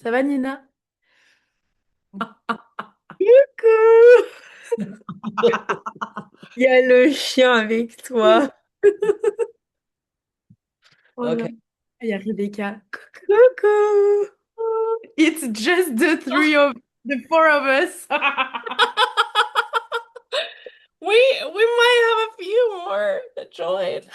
Ça va, Nina? Coucou! Il y a le chien avec toi. Oh là. Okay. Il y a Rebecca. Coucou! It's just the four of us. We might have a few more that joined.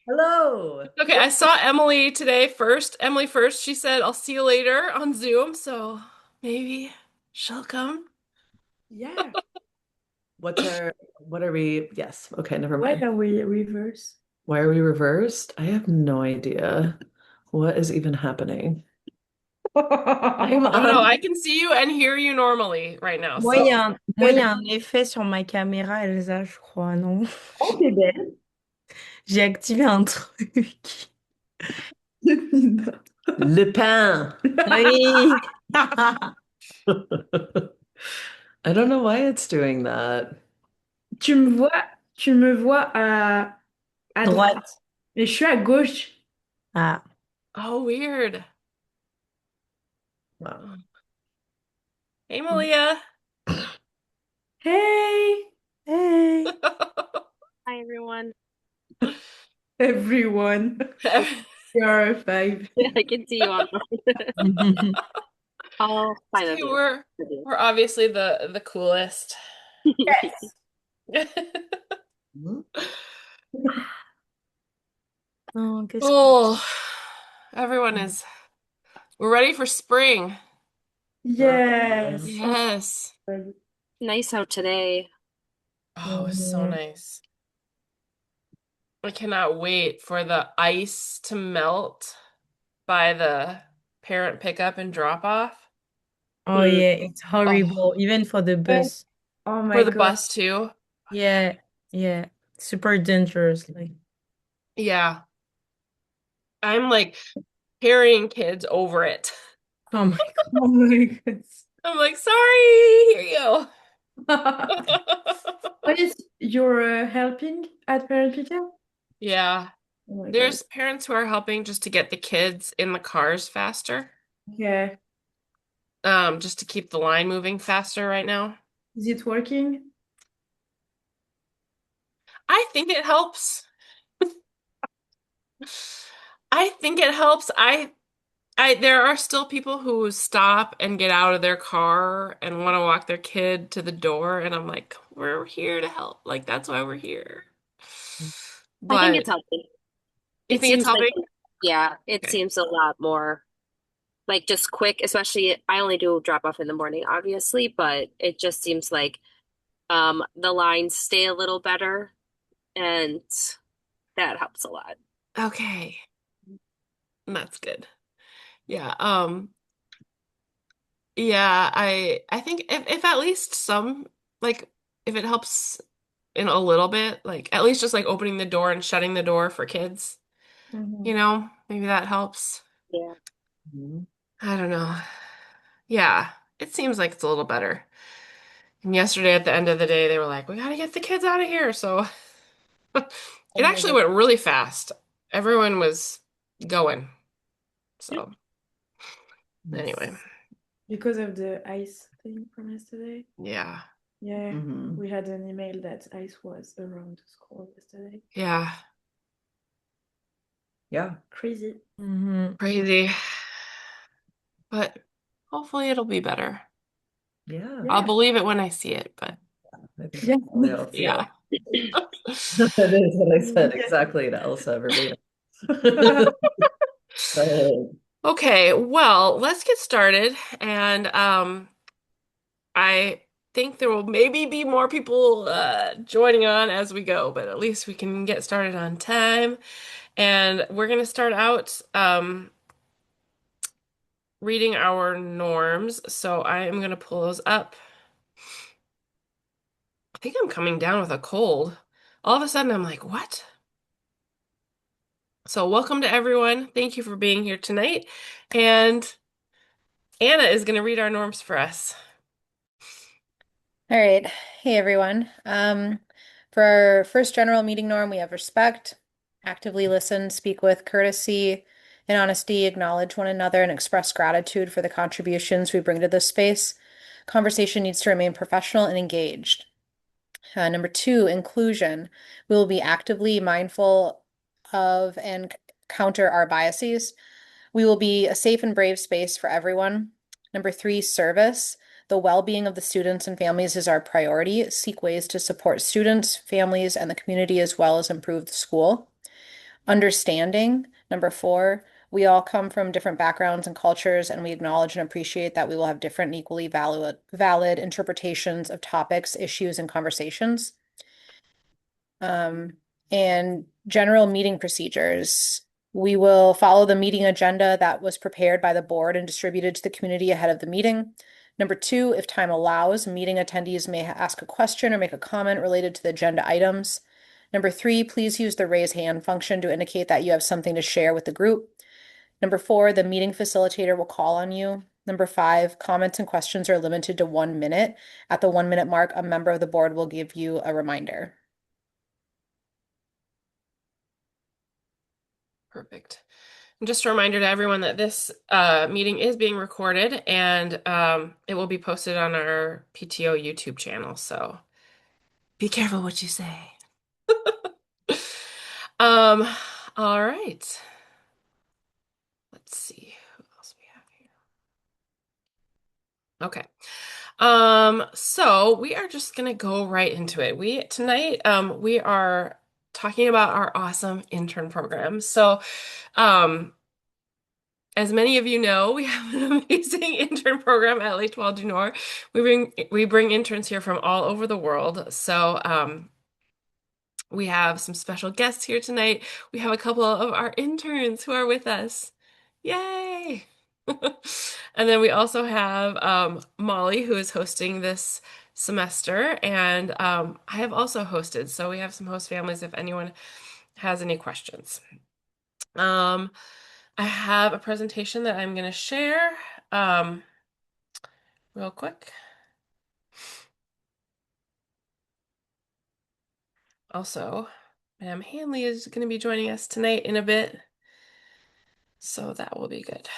Hello. Okay, I saw Emily today first. Emily first. She said, I'll see you later on Zoom, so maybe she'll come. Yeah. What are we? Yes. Okay, never Why mind. are we reverse? Why are we reversed? I have no idea. What is even happening? I'm Oh, Oh no, no, on. I I can see you and hear you normally right now, Moi, il so y a un, moi, il y a un effet sur ma caméra, Elsa, je crois, non? Oh, t'es belle. J'ai activé un truc. Le pain. Oui. I don't know why it's doing that. Tu me vois, tu me vois à droite. Droite. Et je suis à gauche. Ah, Oh, weird. Wow. Hey, Malia. Hey, Hey. Hi, everyone. everyone. You're a five. I can see you on. All five of See, you. we're obviously the coolest. Non, qu'est-ce que... Oh, everyone is. We're ready for spring. Yes. Oh Yes. my God. Nice out today. Oh, it was so Mhm. nice. I cannot wait for the ice to melt by the parent pickup and drop off. Oh Mm. yeah, it's Oh, horrible, even for the Yeah. bus. Oh my for the God. bus too. Yeah, yeah. Super dangerous. Like, Yeah. I'm like carrying kids over it. oh my God. Oh my God. I'm like, sorry, here you go. What is you're helping at parent pickup? Yeah. Oh my God. There's parents who are helping just to get the kids in the cars faster. Yeah. Just to keep the line moving faster right now. Is it working? I think it helps. I think it helps. There are still people who stop and get out of their car and want to walk their kid to the door, and I'm like, we're here to help. Like, that's why we're here. I think But it's helping. you It think it's seems like, helping? yeah, it Okay. seems a lot more like just quick, especially I only do drop off in the morning, obviously, but it just seems like the lines stay a little better and that helps a lot. Okay. That's good. Yeah. Yeah, I think if at least some like if it helps in a little bit, like at least just like opening the door and shutting the door for kids, Mhm. maybe that helps. Yeah. Mhm. I don't know. Yeah, it seems like it's a little better. And yesterday at the end of the day, they were like, "We gotta get the kids out of here." So Oh it my actually God. went really fast. Everyone was going. So anyway, Yes. Because of the ice thing from yesterday. yeah. Yeah, Hmm. we had an email that ice was around the school yesterday. Yeah, Yeah. Crazy. Hmm. crazy. But hopefully it'll be better. Yeah. I'll Yeah. believe it when I see it, but I think yeah. I'll see it. Yeah. That is what I said exactly to Elsa verbatim. Okay, well, let's get started. And I think there will maybe be more people joining on as we go, but at least we can get started on time. And we're going to start out reading our norms. So I am going to pull those up. I think I'm coming down with a cold. All of a sudden, I'm like, what? So, welcome to everyone. Thank you for being here tonight. And Anna is going to read our norms for us. All right. Hey, everyone. For our first general meeting norm, we have respect. Actively listen, speak with courtesy and honesty, acknowledge one another, and express gratitude for the contributions we bring to this space. Conversation needs to remain professional and engaged. Number two, inclusion. We will be actively mindful of and counter our biases. We will be a safe and brave space for everyone. Number three, service. The well-being of the students and families is our priority. Seek ways to support students, families, and the community as well as improve the school. Understanding. Number four, we all come from different backgrounds and cultures, and we acknowledge and appreciate that we will have different and equally valid interpretations of topics, issues, and conversations. Um, and general meeting procedures. We will follow the meeting agenda that was prepared by the board and distributed to the community ahead of the meeting. Number two, if time allows, meeting attendees may ask a question or make a comment related to the agenda items. Number three, please use the raise hand function to indicate that you have something to share with the group. Number four, the meeting facilitator will call on you. Number five, comments and questions are limited to 1 minute. At the 1 minute mark, a member of the board will give you a reminder. Perfect. And just a reminder to everyone that this meeting is being recorded and it will be posted on our PTO YouTube channel. So be careful what you say. Um, all right. Let's see who else we have here. Okay. So we are just gonna go right into it. Tonight we are talking about our awesome intern program. So as many of you know, we have an amazing intern program at L'Étoile du Nord. We bring interns here from all over the world. So we have some special guests here tonight. We have a couple of our interns who are with us. Yay! And then we also have Molly, who is hosting this semester, and I have also hosted. So we have some host families if anyone has any questions. I have a presentation that I'm going to share real quick. Also, Madam Hanley is going to be joining us tonight in a bit, so that will be good.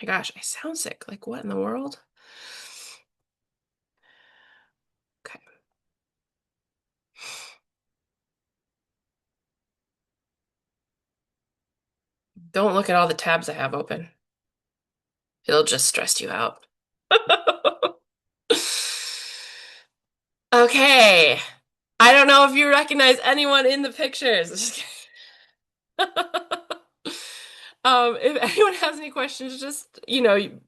My gosh, I sound sick. Like, what in the world? Okay. Don't look at all the tabs I have open. It'll just stress you out. Okay. I don't know if you recognize anyone in the pictures. Just kidding. If anyone has any questions, just, you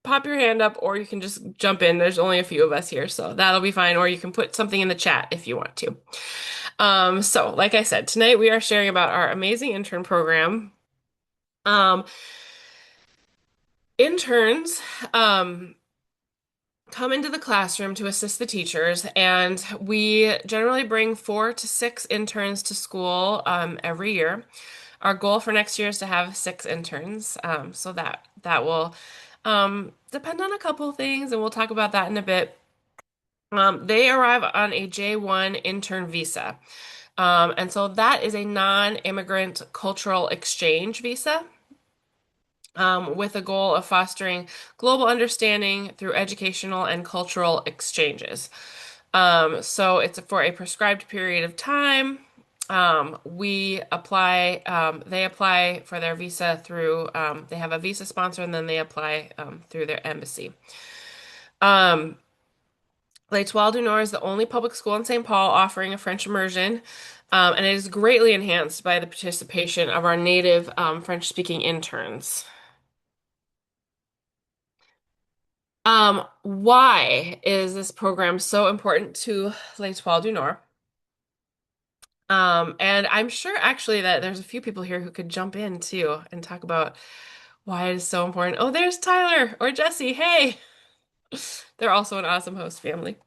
pop your hand up or you can just jump in. There's only a few of us here, so that'll be fine. Or you can put something in the chat if you want to. So like I said, tonight we are sharing about our amazing intern program. Interns, come into the classroom to assist the teachers, and we generally bring 4 to 6 interns to school every year. Our goal for next year is to have 6 interns, so that will depend on a couple of things, and we'll talk about that in a bit. They arrive on a J1 intern visa, and so that is a non-immigrant cultural exchange visa with a goal of fostering global understanding through educational and cultural exchanges. So it's for a prescribed period of time. They apply for their visa through, they have a visa sponsor and then they apply through their embassy. L'Étoile du Nord is the only public school in St. Paul offering a French immersion, and it is greatly enhanced by the participation of our native French-speaking interns. Why is this program so important to L'Étoile du Nord? And I'm sure actually that there's a few people here who could jump in too and talk about why it is so important. Oh, there's Tyler or Jesse. Hey, they're also an awesome host family.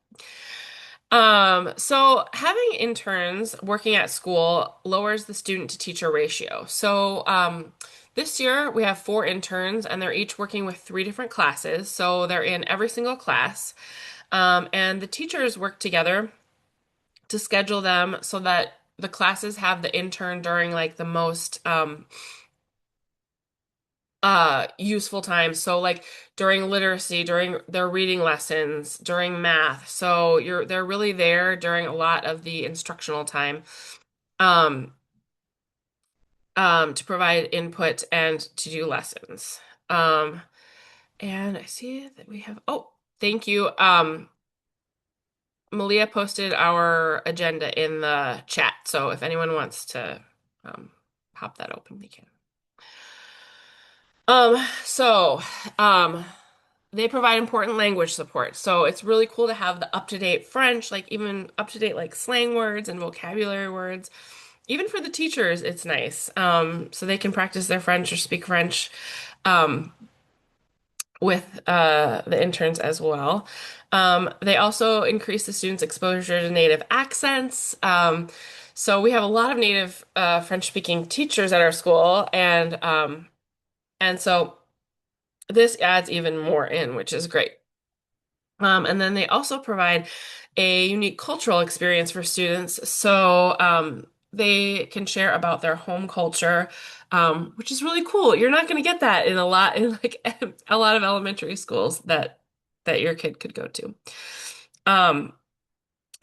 So having interns working at school lowers the student to teacher ratio. So, this year we have 4 interns and they're each working with 3 different classes. So they're in every single class. And the teachers work together to schedule them so that the classes have the intern during like the most useful times. So like during literacy, during their reading lessons, during math. So they're really there during a lot of the instructional time. Um to provide input and to do lessons. Um and I see that we have, oh, thank you. Malia posted our agenda in the chat, so if anyone wants to um, pop that open, we can. So, um, they provide important language support. So it's really cool to have the up-to-date French, like even up-to-date like slang words and vocabulary words. Even for the teachers, it's nice. So they can practice their French or speak French. Um, with the interns as well. They also increase the students' exposure to native accents. So we have a lot of native French-speaking teachers at our school, and so this adds even more in, which is great. And then they also provide a unique cultural experience for students. So they can share about their home culture, which is really cool. You're not going to get that in a lot in like a lot of elementary schools that your kid could go to. Um,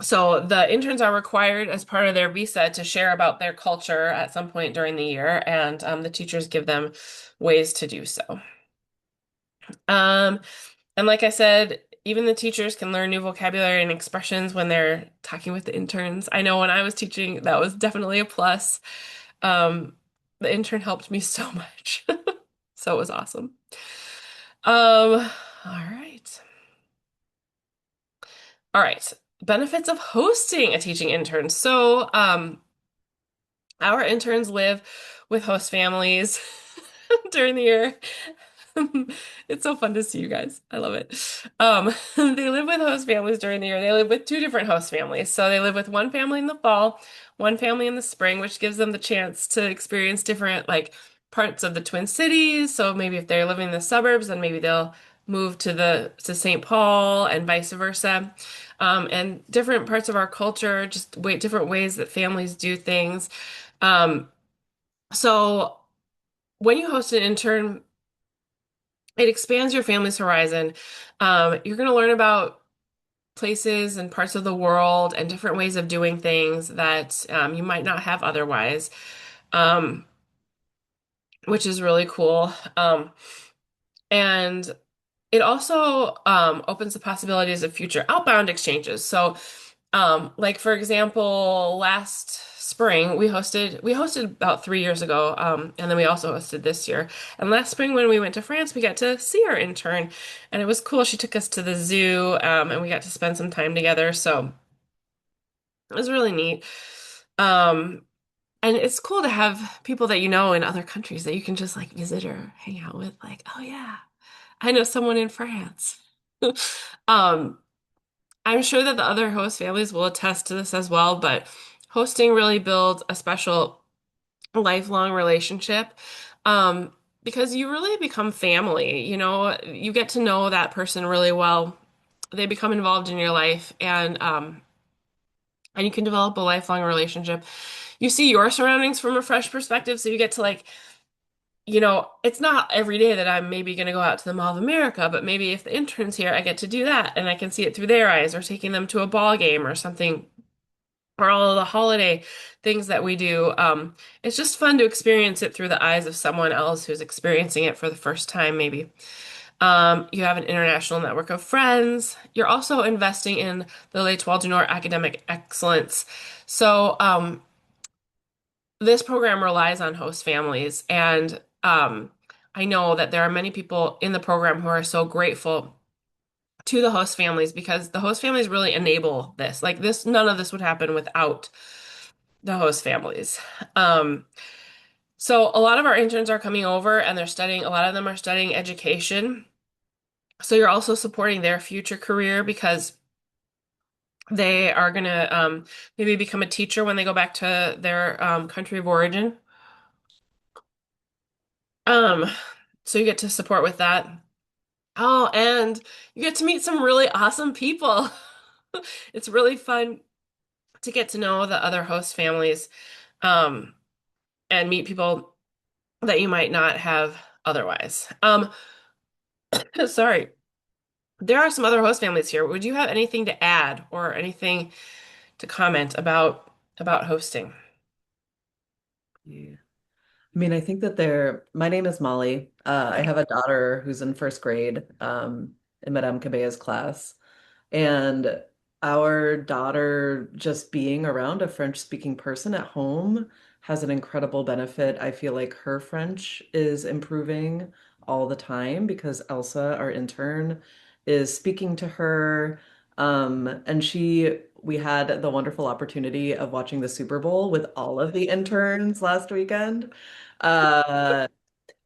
so the interns are required as part of their visa to share about their culture at some point during the year, and the teachers give them ways to do so. Um, and like I said, even the teachers can learn new vocabulary and expressions when they're talking with the interns. I know when I was teaching, that was definitely a plus. Um, the intern helped me so much. So it was awesome. All right. All right. Benefits of hosting a teaching intern. So, our interns live with host families during the year. It's so fun to see you guys. I love it. They live with host families during the year. They live with two different host families. So they live with one family in the fall, one family in the spring, which gives them the chance to experience different like parts of the Twin Cities. So maybe if they're living in the suburbs, then maybe they'll move to St. Paul and vice versa. And different parts of our culture, just different ways that families do things. Um, so when you host an intern, it expands your family's horizon. You're going to learn about places and parts of the world and different ways of doing things that you might not have otherwise, um, which is really cool. And it also opens the possibilities of future outbound exchanges. So, like for example, last spring we hosted about 3 years ago, and then we also hosted this year. And last spring when we went to France, we got to see our intern, and it was cool. She took us to the zoo, and we got to spend some time together. So it was really neat. Um, and it's cool to have people that you know in other countries that you can just like visit or hang out with. Like, oh yeah, I know someone in France. Um, I'm sure that the other host families will attest to this as well, but hosting really builds a special lifelong relationship. Because you really become family, you get to know that person really well. They become involved in your life, and you can develop a lifelong relationship. You see your surroundings from a fresh perspective, so you get to like, it's not every day that I'm maybe going to go out to the Mall of America, but maybe if the intern's here, I get to do that and I can see it through their eyes, or taking them to a ball game or something, or all of the holiday things that we do. It's just fun to experience it through the eyes of someone else who's experiencing it for the first time, maybe. You have an international network of friends. You're also investing in the L'Étoile du Nord academic excellence. So, this program relies on host families, and I know that there are many people in the program who are so grateful to the host families because the host families really enable this. Like this, none of this would happen without the host families. Um, so a lot of our interns are coming over and they're studying, a lot of them are studying education. So you're also supporting their future career because they are going to maybe become a teacher when they go back to their country of origin. Um, so you get to support with that. Oh, and you get to meet some really awesome people. It's really fun to get to know the other host families, um, and meet people that you might not have otherwise. Sorry. There are some other host families here. Would you have anything to add or anything to comment about hosting? Yeah. I mean, I think that my name is Molly. I have a daughter who's in first grade, in Madame Cabea's class. And our daughter just being around a French-speaking person at home has an incredible benefit. I feel like her French is improving all the time because Elsa, our intern, is speaking to her. And we had the wonderful opportunity of watching the Super Bowl with all of the interns last weekend. Uh,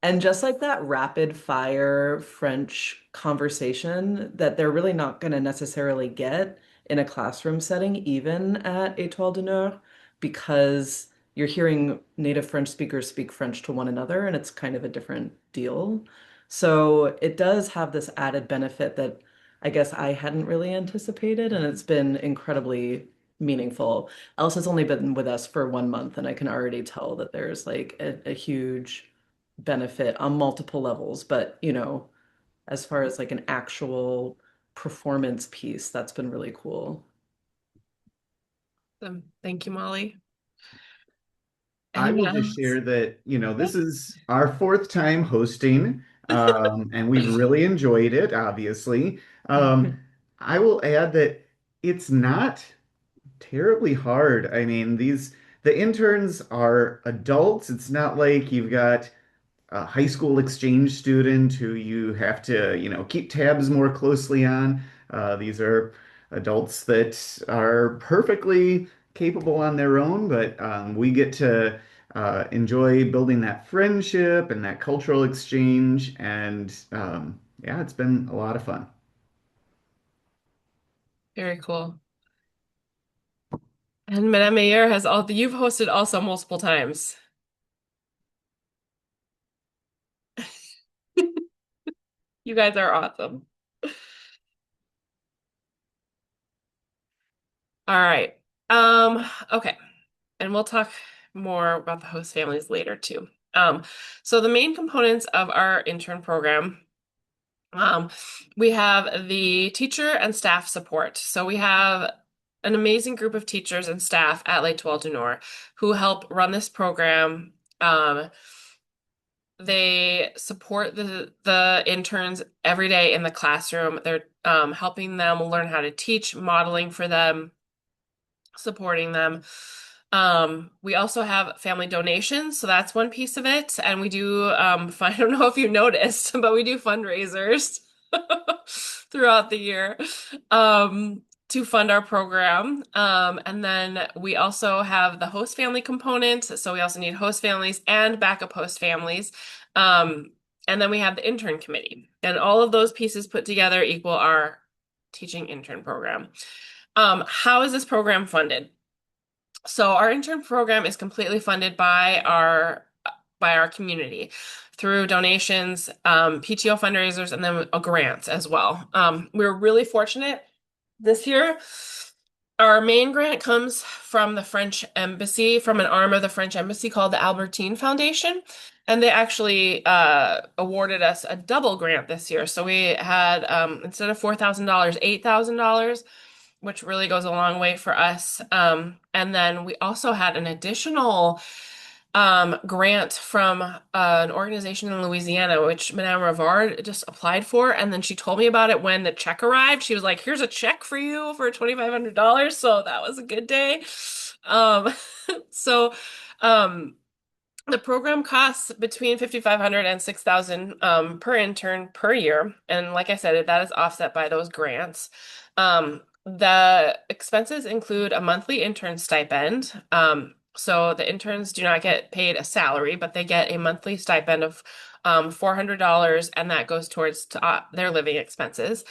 and just like that rapid fire French conversation that they're really not going to necessarily get in a classroom setting, even at Étoile du Nord, because you're hearing native French speakers speak French to one another, and it's kind of a different deal. So it does have this added benefit that I guess I hadn't really anticipated, and it's been incredibly meaningful. Elsa's only been with us for 1 month, and I can already tell that there's like a huge benefit on multiple levels. But, as far as like an actual performance piece, that's been really cool. Thank you, Molly. I Anyone will just else? share that, this is our fourth time hosting, and we've really enjoyed it, obviously. Um, I will add that it's not terribly hard. I mean, the interns are adults. It's not like you've got a high school exchange student who you have to, keep tabs more closely on. These are adults that are perfectly capable on their own, but we get to enjoy building that friendship and that cultural exchange. And yeah, it's been a lot of fun. Very cool. And Madame Mayer you've hosted also multiple times. You guys are awesome. All right. Okay. And we'll talk more about the host families later too. So the main components of our intern program, um, we have the teacher and staff support. So we have an amazing group of teachers and staff at L'Étoile du Nord who help run this program. They support the interns every day in the classroom. They're helping them learn how to teach, modeling for them, supporting them. We also have family donations, so that's one piece of it. And we do, I don't know if you noticed, but we do fundraisers throughout the year to fund our program. And then we also have the host family component. So we also need host families and backup host families. Um, and then we have the intern committee. And all of those pieces put together equal our teaching intern program. How is this program funded? So our intern program is completely funded by our community through donations, PTO fundraisers, and then grants as well. We're really fortunate this year. Our main grant comes from the French Embassy, from an arm of the French Embassy called the Albertine Foundation. And they actually awarded us a double grant this year. So we had, instead of $4,000, $8,000, which really goes a long way for us. And then we also had an additional grant from an organization in Louisiana, which Madame Rivard just applied for. And then she told me about it when the check arrived. She was like, here's a check for you for $2,500. So that was a good day. Um, so um, the program costs between 5,500 and 6,000 per intern per year. And like I said, that is offset by those grants. The expenses include a monthly intern stipend. So the interns do not get paid a salary, but they get a monthly stipend of $400, and that goes towards their living expenses.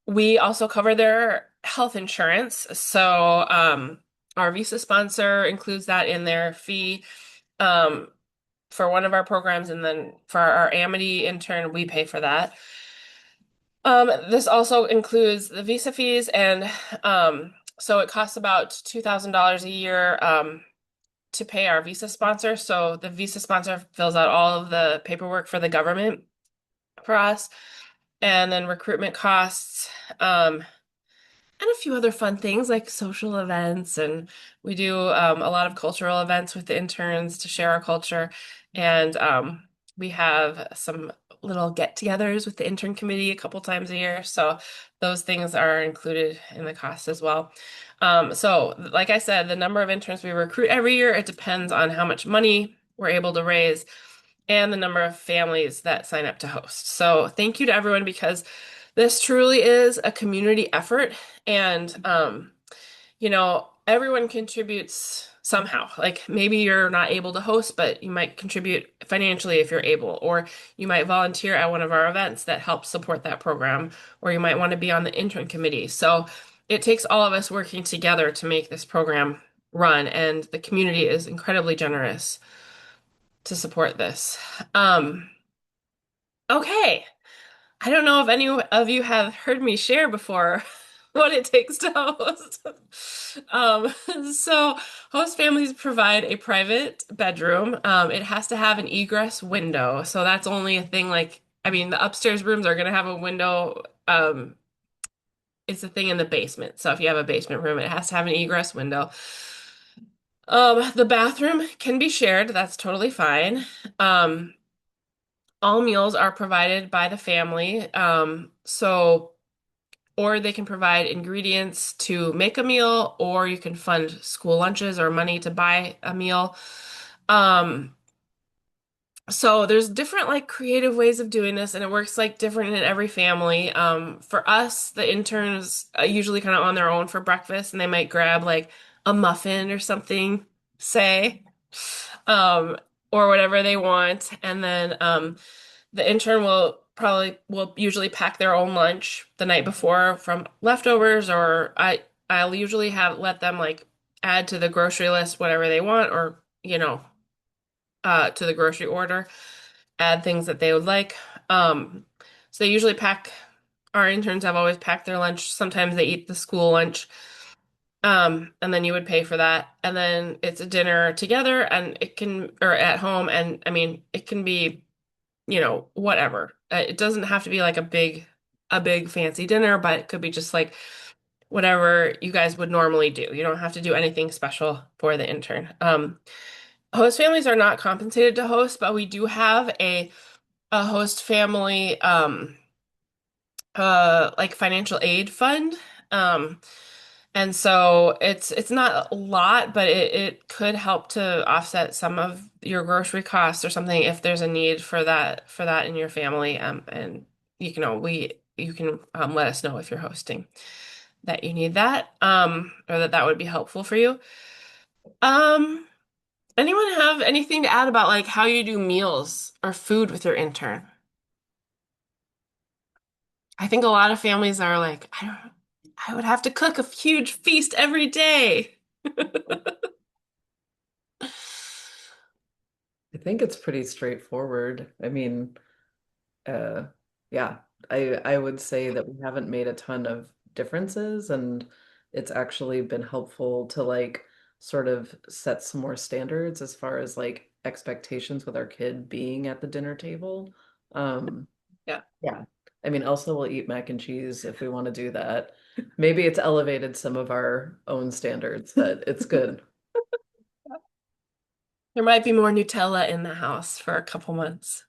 We also cover their health insurance. So our visa sponsor includes that in their fee um, for one of our programs, and then for our Amity intern, we pay for that. This also includes the visa fees and So it costs about $2,000 a year to pay our visa sponsor. So the visa sponsor fills out all of the paperwork for the government for us, and then recruitment costs. And a few other fun things like social events. And we do a lot of cultural events with the interns to share our culture. And we have some little get-togethers with the intern committee a couple times a year. So those things are included in the cost as well. So, like I said, the number of interns we recruit every year, it depends on how much money we're able to raise and the number of families that sign up to host. So thank you to everyone because this truly is a community effort and everyone contributes somehow. Like maybe you're not able to host, but you might contribute financially if you're able, or you might volunteer at one of our events that helps support that program, or you might want to be on the intern committee. So it takes all of us working together to make this program run, and the community is incredibly generous to support this. Okay. I don't know if any of you have heard me share before what it takes to host. Um, so host families provide a private bedroom. It has to have an egress window. So that's only a thing like, I mean, the upstairs rooms are going to have a window. It's a thing in the basement. So if you have a basement room, it has to have an egress window. The bathroom can be shared. That's totally fine. All meals are provided by the family. Or they can provide ingredients to make a meal, or you can fund school lunches or money to buy a meal. Um, so there's different like creative ways of doing this, and it works like different in every family. For us, the interns usually kind of on their own for breakfast, and they might grab like a muffin or something, say, um, or whatever they want, and then the intern will usually pack their own lunch the night before from leftovers, or I'll usually have let them like add to the grocery list whatever they want, or to the grocery order, add things that they would like. So they usually pack. Our interns have always packed their lunch. Sometimes they eat the school lunch. And then you would pay for that. And then it's a dinner together and or at home. And I mean, it can be whatever. It doesn't have to be like a big fancy dinner, but it could be just like whatever you guys would normally do. You don't have to do anything special for the intern. Host families are not compensated to host, but we do have a host family like financial aid fund. Um, and so it's not a lot, but it could help to offset some of your grocery costs or something if there's a need for that in your family. And you can let us know if you're hosting that you need that, or that would be helpful for you. Um, Anyone have anything to add about like how you do meals or food with your intern? I think a lot of families are like, I would have to cook a huge feast every day. I think it's pretty straightforward. I mean, uh, yeah, I would say that we haven't made a ton of differences, and it's actually been helpful to like sort of set some more standards as far as like expectations with our kid being at the dinner table. Um, Yeah. yeah. I mean, Elsa will eat mac and cheese if we want to do that. Maybe it's elevated some of our own standards, but it's good. There might be more Nutella in the house for a couple months.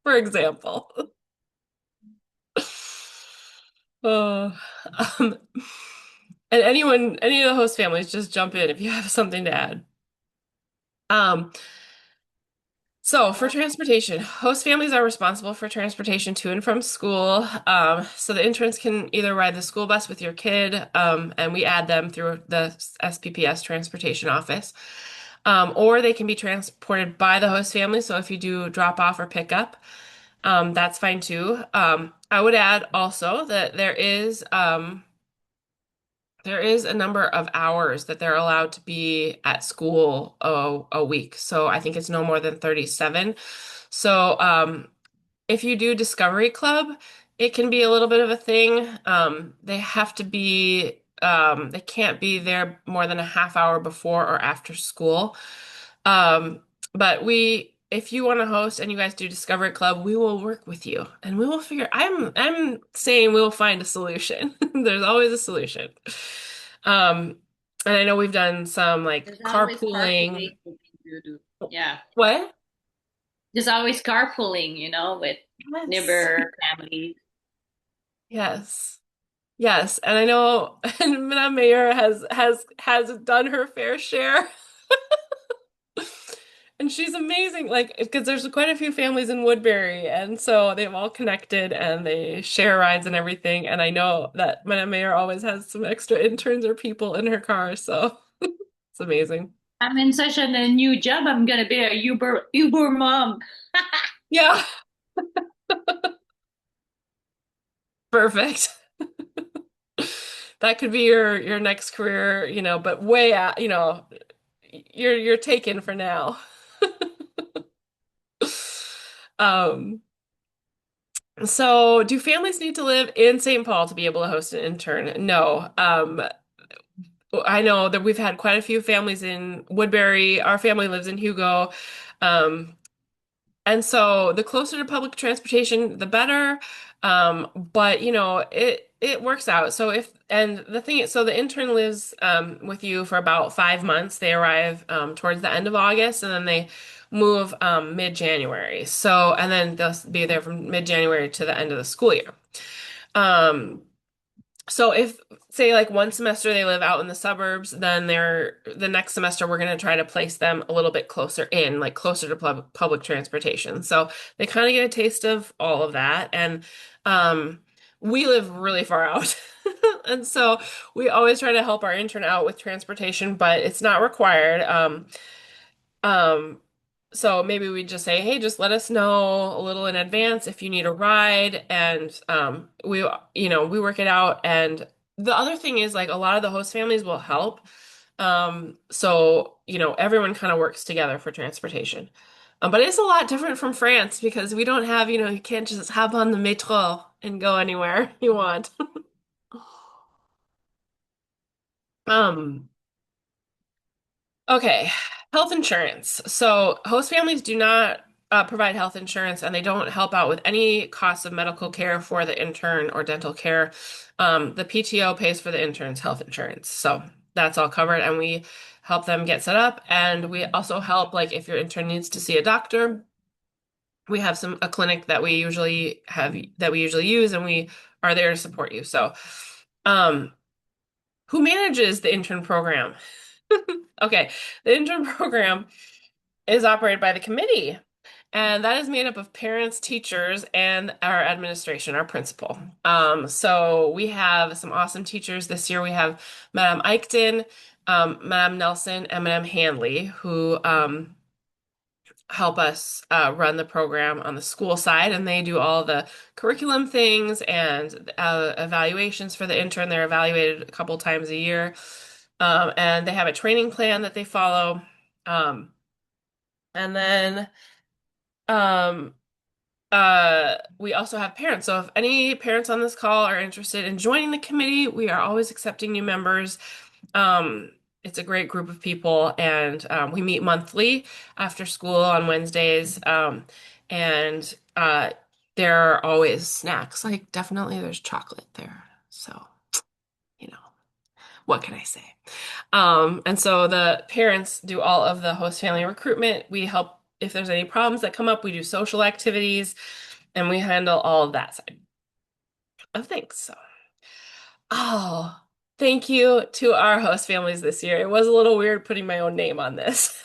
For example. Oh, um, and any of the host families, just jump in if you have something to add. Um, so for transportation, host families are responsible for transportation to and from school. So the interns can either ride the school bus with your kid, and we add them through the SPPS transportation office, or they can be transported by the host family. So if you do drop off or pick up, that's fine too. I would add also that there is a number of hours that they're allowed to be at school a week. So I think it's no more than 37. So if you do Discovery Club, it can be a little bit of a thing. They have to be, they can't be there more than a half hour before or after school. Um, but if you want to host and you guys do Discovery Club, we will work with you and we will I'm saying we'll find a solution. There's always a solution. Um, and I know we've done some like There's always carpooling. carpooling to do. Yeah. What? There's always carpooling, with Yes. neighbor families. Yes. Yes, and I know and Madame Mayor has done her fair share. And she's amazing, like because there's quite a few families in Woodbury, and so they've all connected and they share rides and everything. And I know that Madame Mayor always has some extra interns or people in her car, so it's amazing. I'm in such a new job. I'm gonna be a Uber mom. Yeah, perfect. That could be your next career, but way out, you're taken for now. Um, so do families need to live in St. Paul to be able to host an intern? No. I know that we've had quite a few families in Woodbury. Our family lives in Hugo. Um, and so the closer to public transportation, the better. But it works out. So the intern lives with you for about 5 months. They arrive towards the end of August and then they move mid-January. So and then they'll be there from mid-January to the end of the school year. Um, so if say like one semester they live out in the suburbs, then the next semester we're going to try to place them a little bit closer in, like closer to public transportation. So they kind of get a taste of all of that. And we live really far out. And so we always try to help our intern out with transportation, but it's not required. Um, so maybe we just say, hey, just let us know a little in advance if you need a ride, and we work it out. And the other thing is like a lot of the host families will help. So everyone kind of works together for transportation. But it's a lot different from France because we don't have, you can't just hop on the métro and go anywhere you want. Um, Okay, health insurance. So host families do not provide health insurance and they don't help out with any costs of medical care for the intern or dental care. The PTO pays for the intern's health insurance. So that's all covered and we help them get set up. And we also help, like if your intern needs to see a doctor, we have a clinic that we usually use and we are there to support you. So, um, who manages the intern program? Okay, the intern program is operated by the committee, and that is made up of parents, teachers, and our administration, our principal. So we have some awesome teachers this year. We have Madam Eichten, Madam Nelson, and Madam Handley, who help us run the program on the school side, and they do all the curriculum things and evaluations for the intern. They're evaluated a couple times a year, and they have a training plan that they follow. And then um, we also have parents. So if any parents on this call are interested in joining the committee, we are always accepting new members. Um, it's a great group of people, and we meet monthly after school on Wednesdays. And there are always snacks. Like definitely there's chocolate there. So, you know, what can I say? And so the parents do all of the host family recruitment. We help if there's any problems that come up, we do social activities and we handle all of that side of things. So, oh, thank you to our host families this year. It was a little weird putting my own name on this.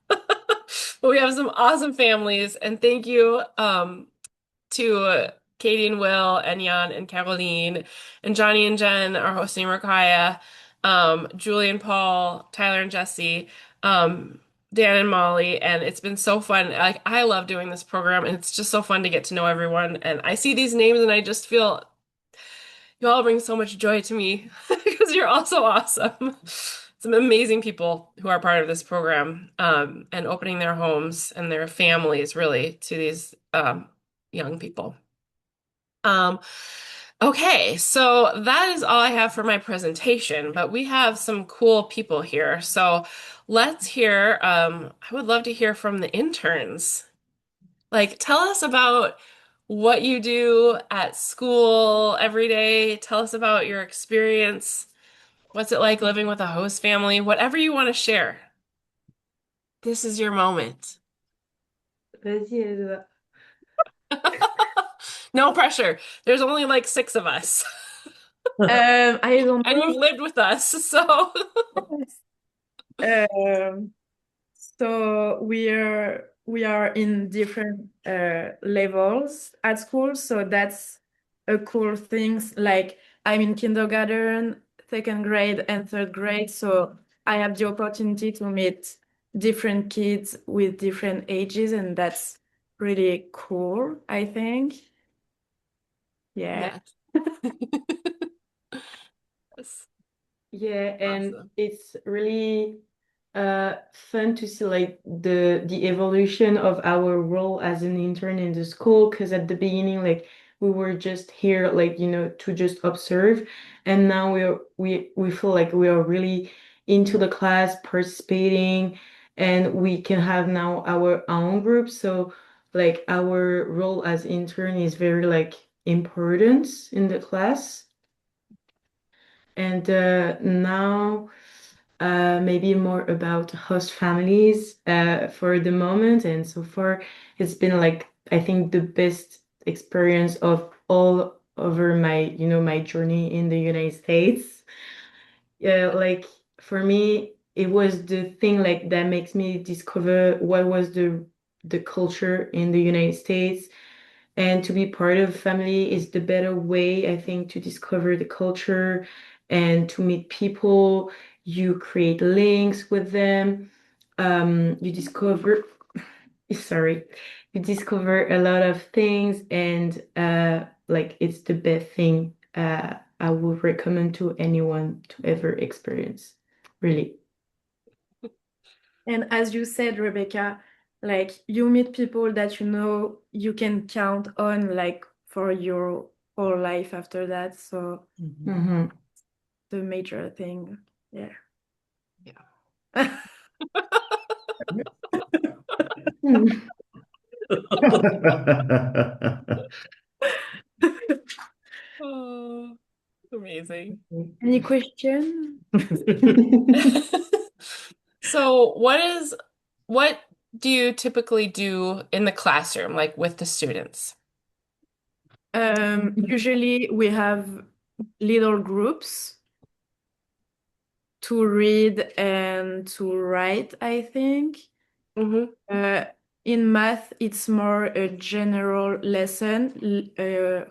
But we have some awesome families, and thank you to Katie and Will and Jan and Caroline and Johnny and Jen are hosting Rakaya, Julie and Paul, Tyler and Jesse, Dan and Molly, and it's been so fun. Like I love doing this program, and it's just so fun to get to know everyone. And I see these names, and I just feel you all bring so much joy to me because you're all so awesome. Some amazing people who are part of this program, and opening their homes and their families really to these young people. Um, okay, so that is all I have for my presentation, but we have some cool people here. So let's hear, I would love to hear from the interns. Like, tell us about what you do at school every day. Tell us about your experience. What's it like living with a host family? Whatever you want to share. This is your moment. Vas-y, Elsa. No pressure. There's only like six of us. I don't And you've know. lived with us, so Um, so we are in different levels at school, so that's a cool thing. Like I'm in kindergarten, second grade, and third grade, so I have the opportunity to meet different kids with different ages, and that's really cool, I think. Yeah. yes. Yes. Yeah, and Awesome. it's really fun to see like the evolution of our role as an intern in the school, because at the beginning like we were just here like to just observe, and now we feel like we are really into the class participating, and we can have now our own group. So like our role as intern is very like important in the class. And now, maybe more about host families for the moment. And so far, it's been like, I think, the best experience of all over my journey in the United States. Yeah, like for me, it was the thing like that makes me discover what was the culture in the United States, and to be part of family is the better way, I think, to discover the culture and to meet people. You create links with them. You discover, sorry, you discover a lot of things, and like it's the best thing I would recommend to anyone to ever experience. Really. And as you said, Rebecca, like you meet people that you know you can count on like for your whole life after that. So Mhm. the major thing. Yeah. Yeah. Mm. Oh, amazing. Any question? So, what do you typically do in the classroom, like with the students? Usually we have little groups to read and to write, I think. Hmm. Uh, in math, it's more a general lesson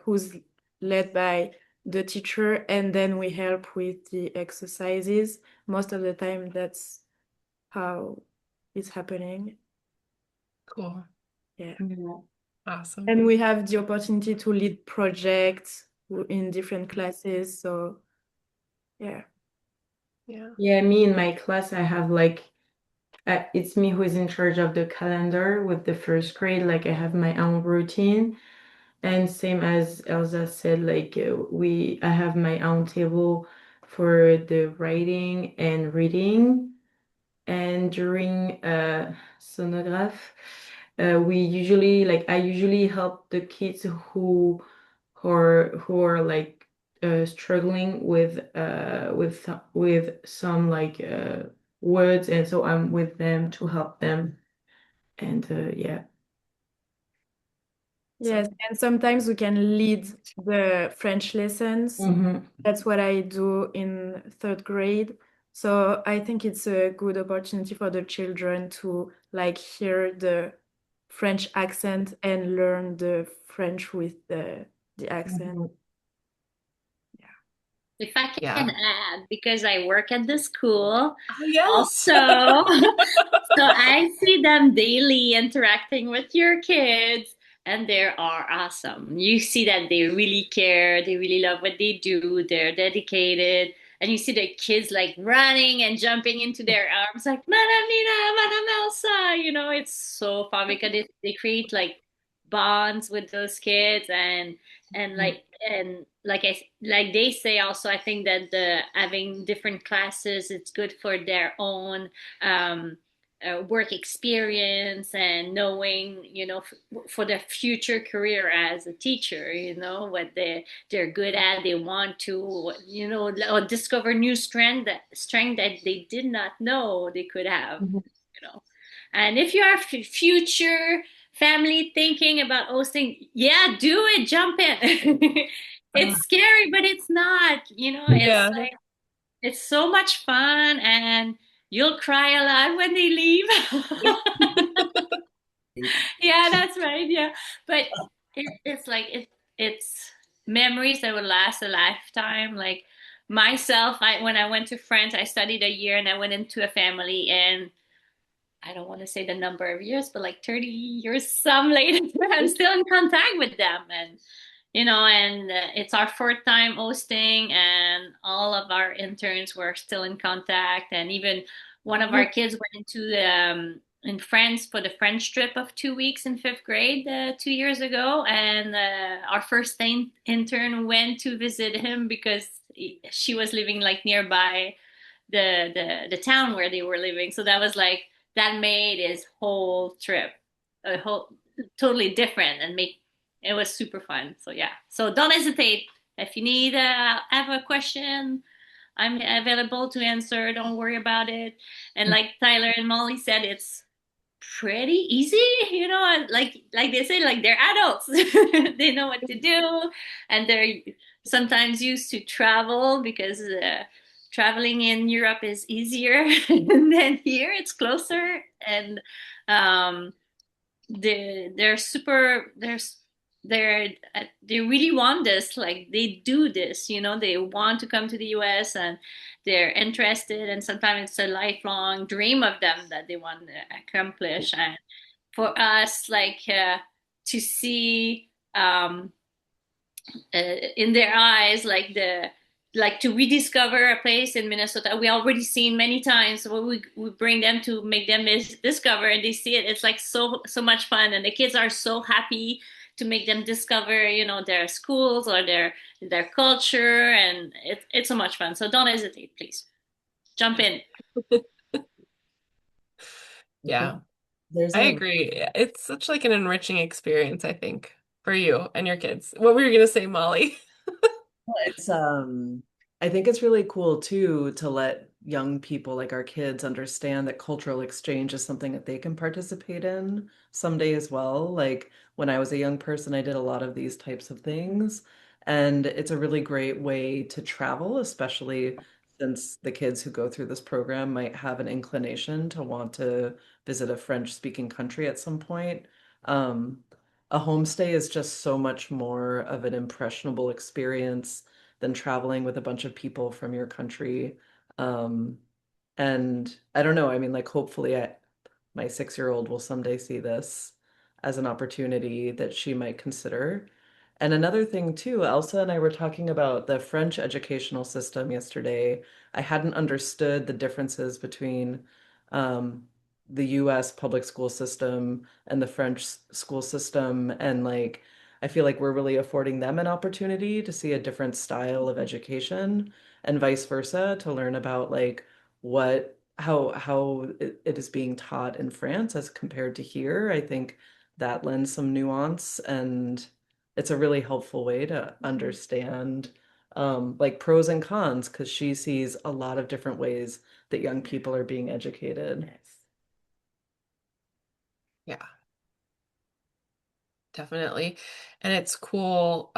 who's led by the teacher, and then we help with the exercises. Most of the time, that's how it's happening. Cool. Yeah. Yeah. Awesome. And we have the opportunity to lead projects in different classes. So, yeah. Yeah. Yeah, me in my class, I have like it's me who is in charge of the calendar with the first grade. Like I have my own routine, and same as Elsa said, like I have my own table for the writing and reading. And during sonograph, we usually like I usually help the kids who are like struggling with some like words, and so I'm with them to help them. And yeah. Yes, and sometimes we can lead the French lessons. Hmm. That's what I do in third grade. So I think it's a good opportunity for the children to like hear the French accent and learn the French with the accent. Hmm. If I can Yeah. add, because I work at the school Oh, yes. also, so I see them daily interacting with your kids, and they are awesome. You see that they really care, they really love what they do, they're dedicated, and you see the kids like running and jumping into their arms, like Madame Nina, Madame Elsa. It's so fun because they create like bonds with those kids and like they say also, I think that the having different classes, it's good for their own um work experience and knowing, for their future career as a teacher, what they're good at, they want to, or discover new strength that they did not know they could have, Mhm. you know. And if you are future family thinking about hosting, yeah, do it, jump in. Uh, It's scary, but it's not, it's Yeah. like it's so much fun and you'll cry a lot when they leave. Yeah, that's right. Yeah. But it's like it's memories that would last a lifetime. Like myself, when I went to France, I studied a year and I went into a family, and I don't want to say the number of years, but like 30 years some later, I'm still in contact with them. And it's our fourth time hosting, and all of our interns were still in contact. And even one of our kids went in France for the French trip of 2 weeks in fifth grade 2 years ago. And our first intern went to visit him because she was living like nearby the town where they were living. So that was like that made his whole trip a whole totally different and make it was super fun. So yeah. So don't hesitate if you need have a question. I'm available to answer. Don't worry about it. And like Tyler and Molly said, it's pretty easy, like they say, like they're adults. They know what to do, and they're sometimes used to travel because traveling in Europe is easier than here. It's closer, and um, they're super. They really want this. Like they do this, They want to come to the U.S. and they're interested, and sometimes it's a lifelong dream of them that they want to accomplish. And for us, like to see in their eyes, like to rediscover a place in Minnesota we already seen many times. So we bring them to make them discover, and they see it. It's like so much fun, and the kids are so happy to make them discover, their schools or their culture, and it's so much fun. So don't hesitate, please jump in. I think Yeah. there's I a agree. It's such like an enriching experience, I think, for you and your kids. What were you gonna say, Molly? It's I think it's really cool too to let young people like our kids understand that cultural exchange is something that they can participate in someday as well. Like when I was a young person, I did a lot of these types of things, and it's a really great way to travel, especially since the kids who go through this program might have an inclination to want to visit a French-speaking country at some point. Um, a homestay is just so much more of an impressionable experience than traveling with a bunch of people from your country. Um, and I don't know, I mean, like, hopefully, my 6-year-old will someday see this as an opportunity that she might consider. And another thing, too, Elsa and I were talking about the French educational system yesterday. I hadn't understood the differences between um, the US public school system and the French school system. And like, I feel like we're really affording them an opportunity to see a different style of education and vice versa, to learn about like how it is being taught in France as compared to here. I think that lends some nuance, and it's a really helpful way to understand like pros and cons, because she sees a lot of different ways that young people are being educated. Yeah, definitely. And it's cool.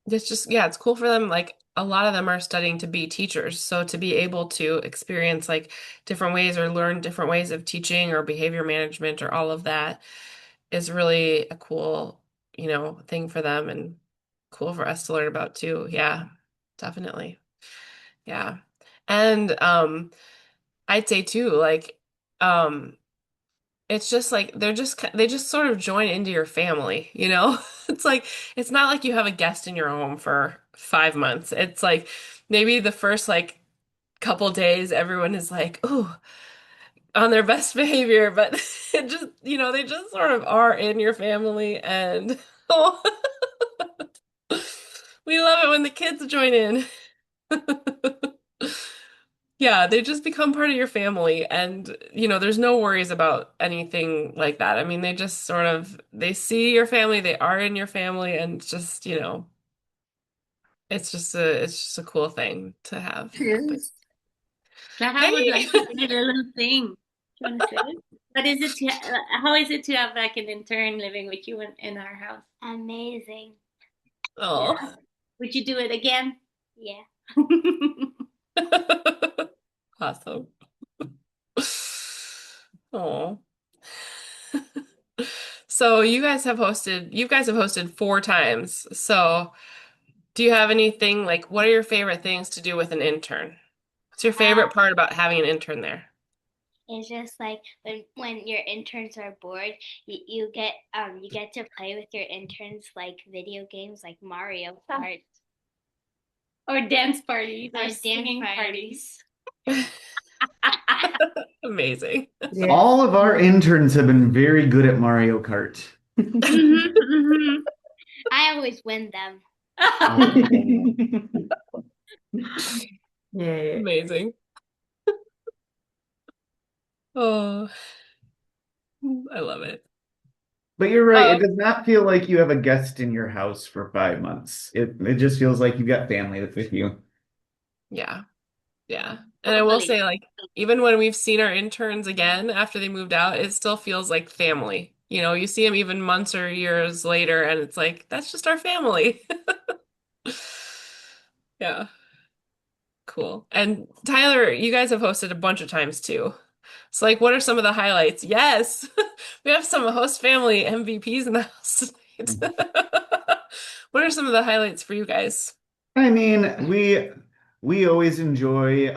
It's just, yeah, it's cool for them. Like a lot of them are studying to be teachers. So to be able to experience like different ways or learn different ways of teaching or behavior management or all of that is really a cool, thing for them and cool for us to learn about too. Yeah, definitely. Yeah. And I'd say too, like, um, it's just like they just sort of join into your family, you know? It's like it's not like you have a guest in your home for 5 months. It's like maybe the first like couple days everyone is like, "Oh, on their best behavior, but it just, they just sort of are in your family and oh, we love it when the kids join in. Yeah, they just become part of your family and there's no worries about anything like that. I mean, they just sort of they see your family, they are in your family and it's just, it's just a cool thing to have. But Yes. Clara would hey. like to say a little thing. Do you want to say it? What is it to, how is it to have like an intern living with you in our house? Amazing. Oh. Yeah. Would you do it again? Yeah. Awesome. Oh. So you guys have hosted 4 times. So do you have anything like what are your favorite things to do with an intern? What's your Uh, favorite part about having an intern there? it's just like when your interns are bored, you get to play with your interns like video games like Mario Kart Or dance parties or or dance singing parties. parties. Amazing. Yeah. All of our interns have been very good at Mario Kart. I always win them. Oh. Yeah. Amazing. Oh, I love it. But you're right, it Um, does not feel like you have a guest in your house for 5 months. It just feels like you've got family that's with you. yeah, yeah. And I will Totally. say, like, even when we've seen our interns again after they moved out, it still feels like family. You see them even months or years later, and it's like, that's just our family. Yeah, cool. And Tyler, you guys have hosted a bunch of times too. So, like, what are some of the highlights? Yes, we have some host family MVPs in the house tonight. What are some of the highlights for you guys? I mean, we always enjoy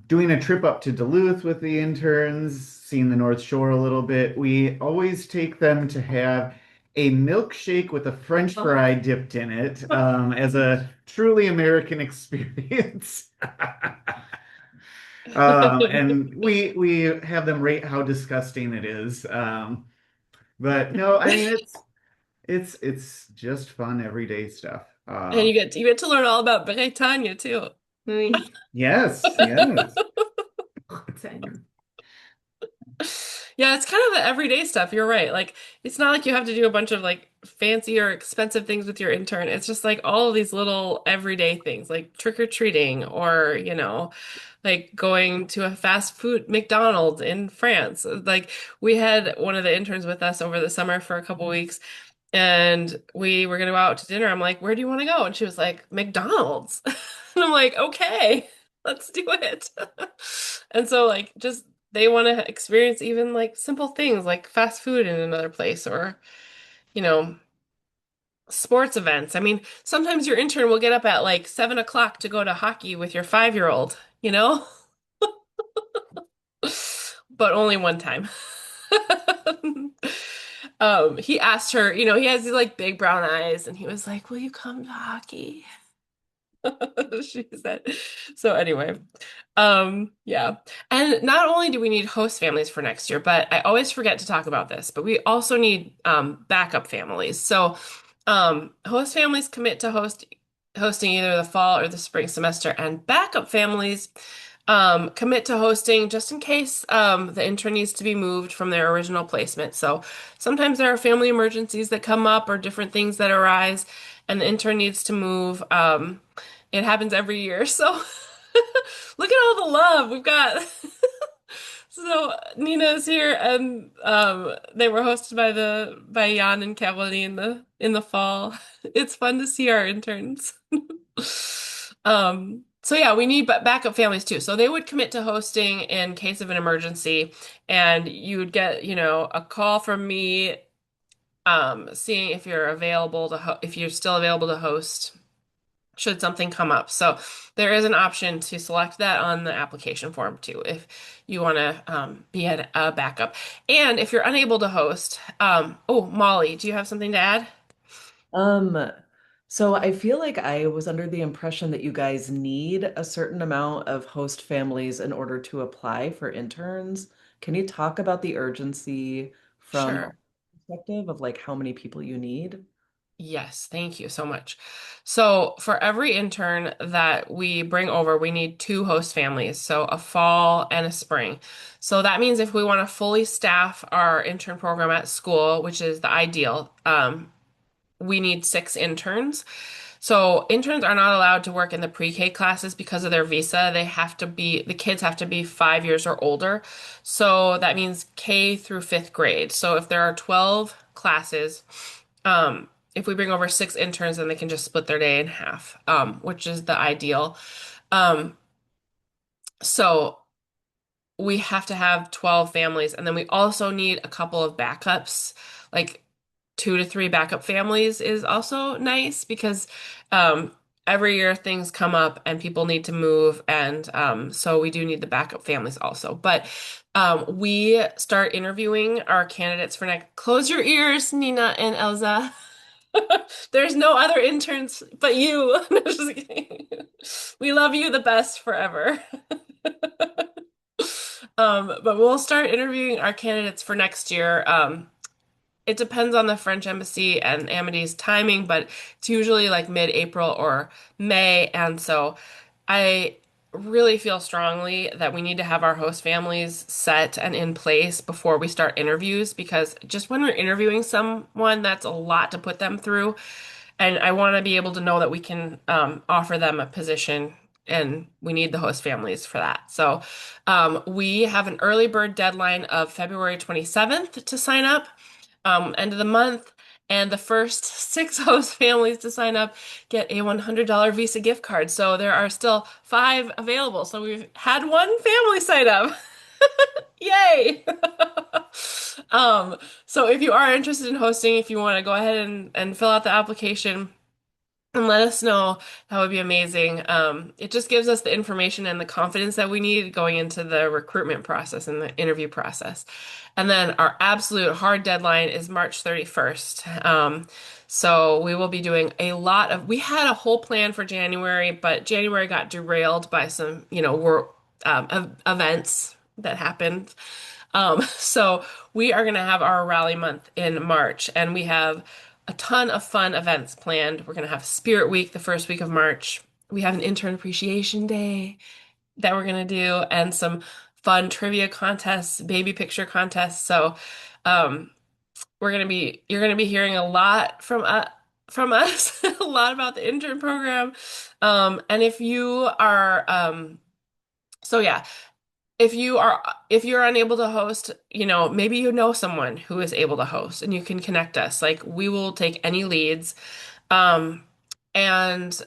doing a trip up to Duluth with the interns, seeing the North Shore a little bit. We always take them to have a milkshake with a French fry dipped in it as a truly American experience. And we have them rate how disgusting it is. But no, I mean it's just fun everyday stuff. And you get to learn all about Bretagne too. Oui. Yes, yes. Yeah, it's kind of the everyday stuff. You're right. Like, it's not like you have to do a bunch of like fancy or expensive things with your intern. It's just like all of these little everyday things, like trick or treating, or like going to a fast food McDonald's in France. Like, we had one of the interns with us over the summer for a couple weeks, and we were gonna go out to dinner. I'm like, where do you want to go? And she was like, McDonald's. And I'm like, okay, let's do it. And so like just they want to experience even like simple things like fast food in another place or, you know, sports events. I mean, sometimes your intern will get up at like 7 o'clock to go to hockey with your 5-year-old, you know? But only one time. He asked her, he has these like big brown eyes, and he was like, "Will you come to hockey?" She said. So anyway, yeah. And not only do we need host families for next year, but I always forget to talk about this, but we also need backup families. So host families commit to hosting either the fall or the spring semester, and backup families commit to hosting just in case the intern needs to be moved from their original placement. So sometimes there are family emergencies that come up or different things that arise, and the intern needs to move. It happens every year. So look at all the love we've got. So Nina is here, and they were hosted by Jan and Caroline in the fall. It's fun to see our interns. So yeah, we need backup families too. So they would commit to hosting in case of an emergency, and you would get, a call from me, seeing if you're available to ho if you're still available to host should something come up. So there is an option to select that on the application form too, if you want to be a backup. And if you're unable to host, oh, Molly, do you have something to add? Um, So I feel like I was under the impression that you guys need a certain amount of host families in order to apply for interns. Can you talk about the urgency from a Sure. perspective of like how many people you need? Yes, thank you so much. So, for every intern that we bring over, we need two host families, so a fall and a spring. So that means if we want to fully staff our intern program at school, which is the ideal, we need 6 interns. So interns are not allowed to work in the pre-K classes because of their visa. The kids have to be 5 years or older. So that means K through fifth grade. So if there are 12 classes, if we bring over 6 interns, then they can just split their day in half, which is the ideal. Um, so we have to have 12 families, and then we also need a couple of backups, like 2 to 3 backup families is also nice because um, every year things come up and people need to move, and so we do need the backup families also. But we start interviewing our candidates for next. Close your ears, Nina and Elza. There's no other interns but you. No, just kidding. We love you the best forever. But we'll start interviewing our candidates for next year. It depends on the French embassy and Amity's timing, but it's usually like mid-April or May. And so I really feel strongly that we need to have our host families set and in place before we start interviews because just when we're interviewing someone, that's a lot to put them through. And I want to be able to know that we can offer them a position, and we need the host families for that. So we have an early bird deadline of February 27th to sign up, end of the month. And the first 6 host families to sign up get a $100 Visa gift card. So there are still 5 available. So we've had one family sign up. Yay! Um, so if you are interested in hosting, if you want to go ahead and fill out the application, and let us know. That would be amazing. It just gives us the information and the confidence that we need going into the recruitment process and the interview process. And then our absolute hard deadline is March 31st. So we will be doing we had a whole plan for January, but January got derailed by some, events that happened. So we are going to have our rally month in March, and we have a ton of fun events planned. We're going to have Spirit Week the first week of March. We have an intern appreciation day that we're going to do, and some fun trivia contests, baby picture contests. So, um, you're going to be hearing a lot from us, a lot about the intern program. And if you are, so yeah, if you're unable to host, maybe you know someone who is able to host and you can connect us. Like we will take any leads. Um and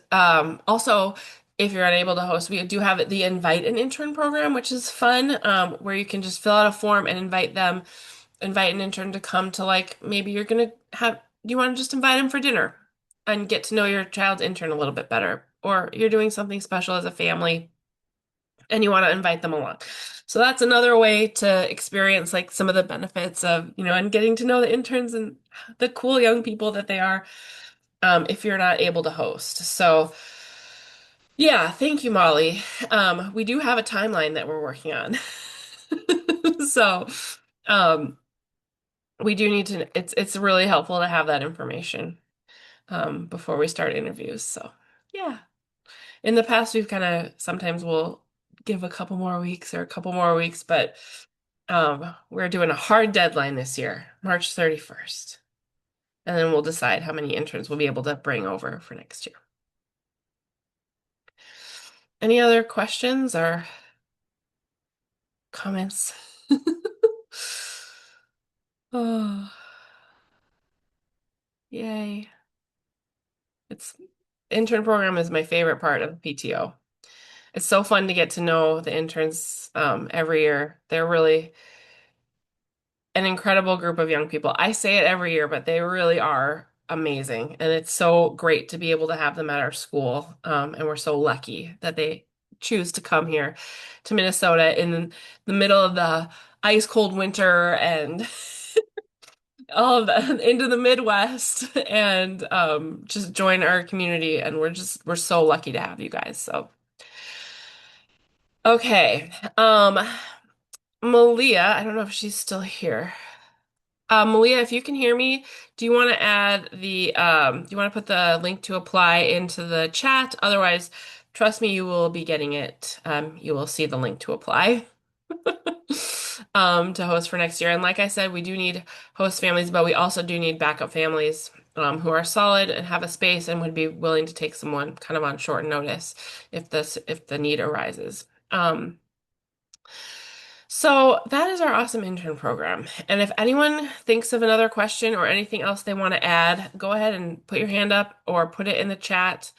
also if you're unable to host, we do have the invite an intern program, which is fun, where you can just fill out a form and invite an intern to come to, like, maybe you're gonna have you want to just invite him for dinner and get to know your child's intern a little bit better, or you're doing something special as a family and you want to invite them along. So that's another way to experience like some of the benefits of, and getting to know the interns and the cool young people that they are, if you're not able to host. So yeah, thank you, Molly. We do have a timeline that we're working on. So, um, we do need to, it's really helpful to have that information, before we start interviews. So yeah. In the past, we've kind of sometimes we'll give a couple more weeks or a couple more weeks, but we're doing a hard deadline this year, March 31st. And then we'll decide how many interns we'll be able to bring over for next year. Any other questions or comments? Oh, yay. It's intern program is my favorite part of PTO. It's so fun to get to know the interns every year. They're really an incredible group of young people. I say it every year, but they really are amazing. And it's so great to be able to have them at our school. And we're so lucky that they choose to come here to Minnesota in the middle of the ice cold winter and all of that into the Midwest and just join our community. And we're so lucky to have you guys. So okay. Malia, I don't know if she's still here. Malia, if you can hear me, do you want to add do you want to put the link to apply into the chat? Otherwise, trust me, you will be getting it. You will see the link to apply to host for next year. And like I said, we do need host families, but we also do need backup families who are solid and have a space and would be willing to take someone kind of on short notice if the need arises. So that is our awesome intern program. And if anyone thinks of another question or anything else they want to add, go ahead and put your hand up or put it in the chat.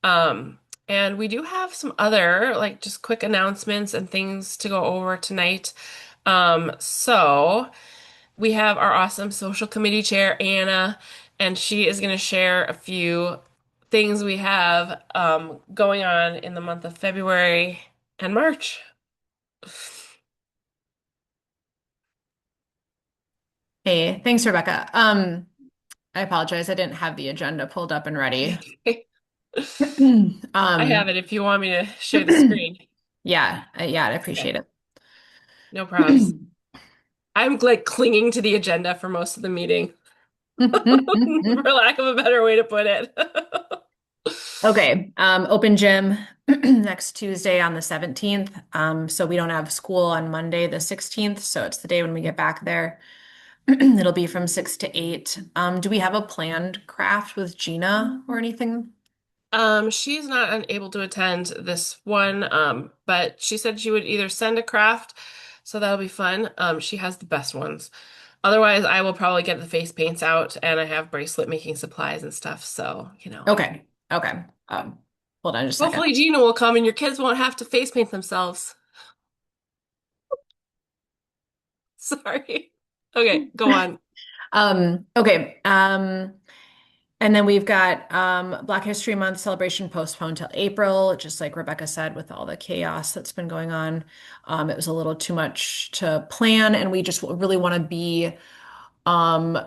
And we do have some other like just quick announcements and things to go over tonight. So we have our awesome social committee chair, Anna, and she is going to share a few things we have going on in the month of February and March. Hey, thanks, Rebecca. I apologize. I didn't have the agenda pulled up and ready. I have it if you want me to share the screen. Yeah, I appreciate Okay, it. no problems. I'm like clinging to the agenda for most of the meeting, for lack of a better way to put it. Okay, open gym next Tuesday on the 17th. So we don't have school on Monday, the 16th, so it's the day when we get back there. It'll be from 6 to 8. Do we have a planned craft with Gina or anything? She's not unable to attend this one, but she said she would either send a craft, so that'll be fun. She has the best ones. Otherwise, I will probably get the face paints out, and I have bracelet making supplies and stuff, so, you know. Okay. Hold on just a second. Hopefully Gina will come and your kids won't have to face paint themselves. Sorry. Okay, go on. Okay. And then we've got Black History Month celebration postponed till April, just like Rebecca said, with all the chaos that's been going on. It was a little too much to plan, and we just really want to be um,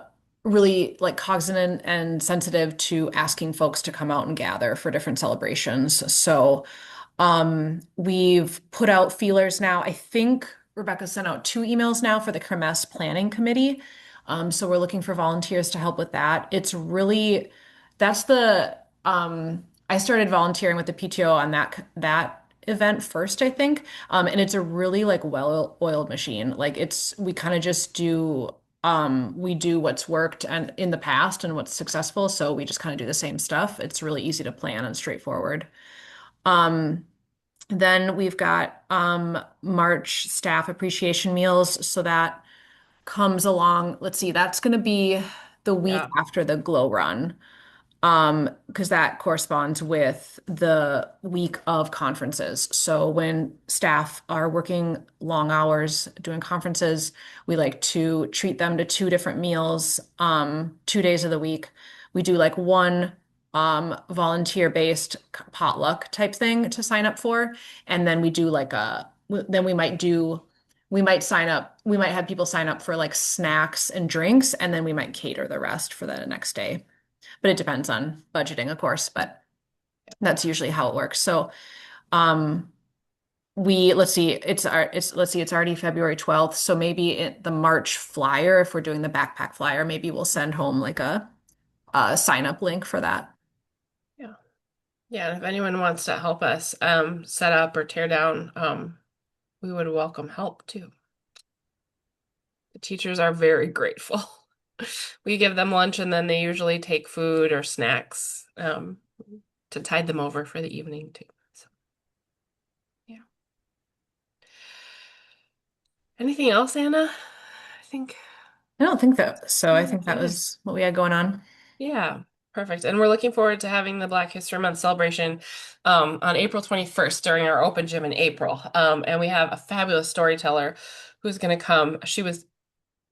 really like cognizant and sensitive to asking folks to come out and gather for different celebrations. So we've put out feelers now. I think Rebecca sent out 2 emails now for the Kermesse Planning Committee. So we're looking for volunteers to help with that. It's really, that's the, I started volunteering with the PTO on that event first, I think. And it's a really like well-oiled machine. Like we kind of just we do what's worked and in the past and what's successful. So we just kind of do the same stuff. It's really easy to plan and straightforward. Um, then we've got March staff appreciation meals. So that comes along. Let's see, that's going to be the week Yeah. after the glow run, because that corresponds with the week of conferences. So when staff are working long hours doing conferences, we like to treat them to 2 different meals, 2 days of the week. We do like one volunteer-based potluck type thing to sign up for, and then we do like then we might sign up, we might have people sign up for like snacks and drinks, and then we might cater the rest for the next day. But it depends on budgeting, of course, but that's usually how it works. So, um, let's see, it's already February 12th. So maybe the March flyer, if we're doing the backpack flyer, maybe we'll send home like a sign up link for that. Yeah. Yeah, and if anyone wants to help us set up or tear down, we would welcome help too. The teachers are very grateful. We give them lunch and then they usually take food or snacks to tide them over for the evening too. So, yeah. Anything else, Anna? I think. I don't think that. So I think that Good. was what we had going on. Yeah, perfect. And we're looking forward to having the Black History Month celebration on April 21st during our open gym in April. And we have a fabulous storyteller who's going to come. She was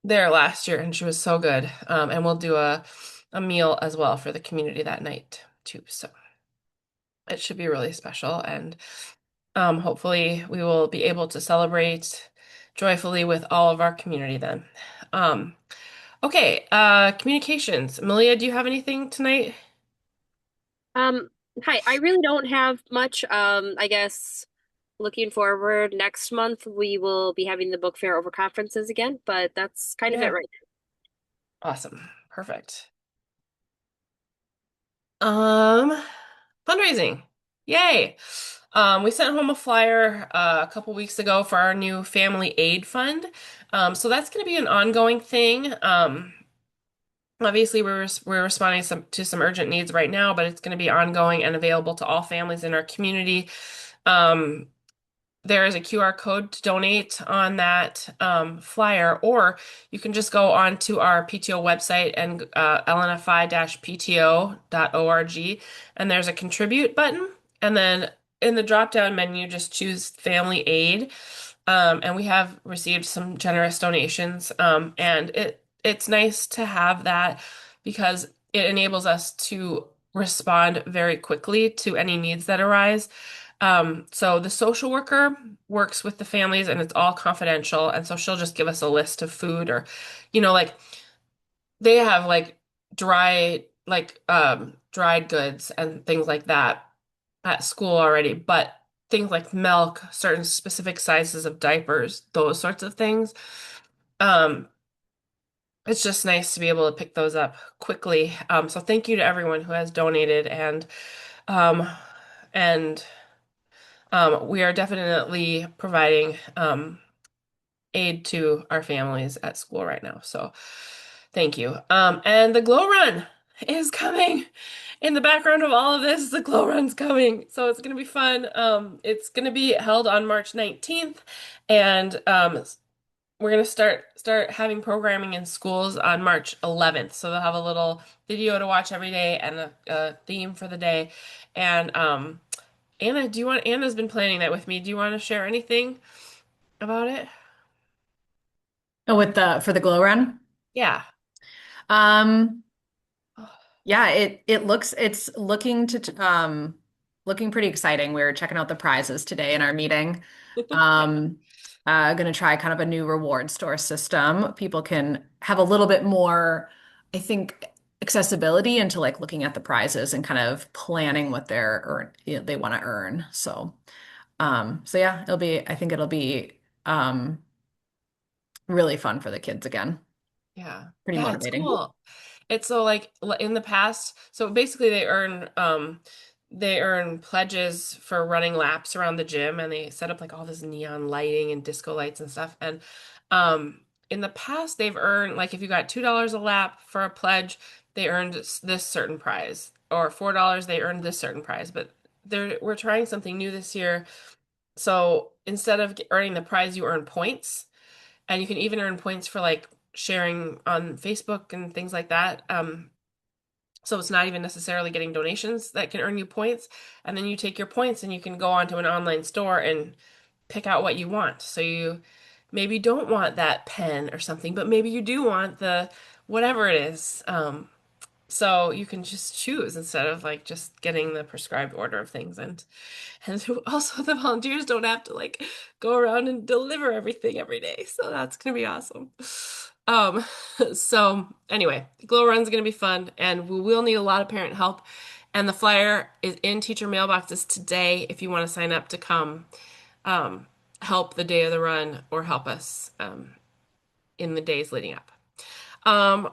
there last year and she was so good. And we'll do a meal as well for the community that night too. So it should be really special. And hopefully we will be able to celebrate joyfully with all of our community then. Um, Okay, communications. Malia, do you have anything tonight? Um, Hi, I really don't have much. I guess looking forward next month we will be having the book fair over conferences again, but that's kind of it Yeah. right Awesome. Perfect. Um, Fundraising. Yay. We sent home a flyer a couple weeks ago for our new family aid fund. So that's going to be an ongoing thing. Obviously, we're responding to some urgent needs right now, but it's going to be ongoing and available to all families in our community. Um, there is a QR code to donate on that flyer, or you can just go on to our PTO website and lnfi-pto.org, and there's a contribute button, and then in the drop-down menu, just choose Family Aid. And we have received some generous donations, and it's nice to have that because it enables us to respond very quickly to any needs that arise. So the social worker works with the families and it's all confidential. And so she'll just give us a list of food or, like they have like dried goods and things like that at school already, but things like milk, certain specific sizes of diapers, those sorts of things. Um, it's just nice to be able to pick those up quickly. So thank you to everyone who has donated um, and we are definitely providing aid to our families at school right now. So thank you. And the Glow Run is coming. In the background of all of this, the Glow Run's coming. So it's going to be fun. It's going to be held on March 19th, and we're going to start having programming in schools on March 11th. So they'll have a little video to watch every day and a theme for the day. And Anna's been planning that with me. Do you want to share anything about it? Oh, with the for the glow run. Yeah. Um, yeah, it's looking pretty exciting. We were checking out the prizes today in our meeting. Um, Gonna try kind of a new reward store system. People can have a little bit more, I think, accessibility into like looking at the prizes and kind of planning what they want to earn. So yeah, I think it'll be really fun for the kids again. Yeah. Pretty Yeah, it's motivating. cool. It's so like in the past, so basically they earn pledges for running laps around the gym and they set up like all this neon lighting and disco lights and stuff. And in the past they've earned like if you got $2 a lap for a pledge, they earned this certain prize. Or $4 they earned this certain prize. But we're trying something new this year. So instead of earning the prize, you earn points. And you can even earn points for like sharing on Facebook and things like that. So it's not even necessarily getting donations that can earn you points. And then you take your points and you can go onto an online store and pick out what you want. So you maybe don't want that pen or something, but maybe you do want the whatever it is. So you can just choose instead of like just getting the prescribed order of things. And also the volunteers don't have to like go around and deliver everything every day. So that's gonna be awesome. Um, so anyway, the Glow Run's gonna be fun and we will need a lot of parent help. And the flyer is in teacher mailboxes today if you want to sign up to come um, help the day of the run or help us in the days leading up.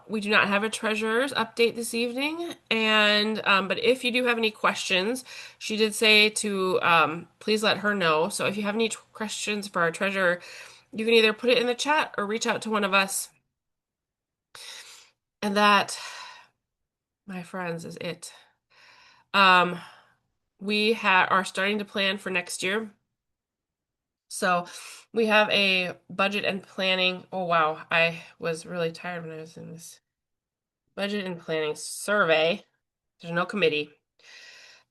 We do not have a treasurer's update this evening, and but if you do have any questions, she did say to please let her know. So if you have any questions for our treasurer, you can either put it in the chat or reach out to one of us. And that, my friends, is it. Um, are starting to plan for next year. So we have a budget and planning. Oh wow, I was really tired when I was in this budget and planning survey. There's no committee.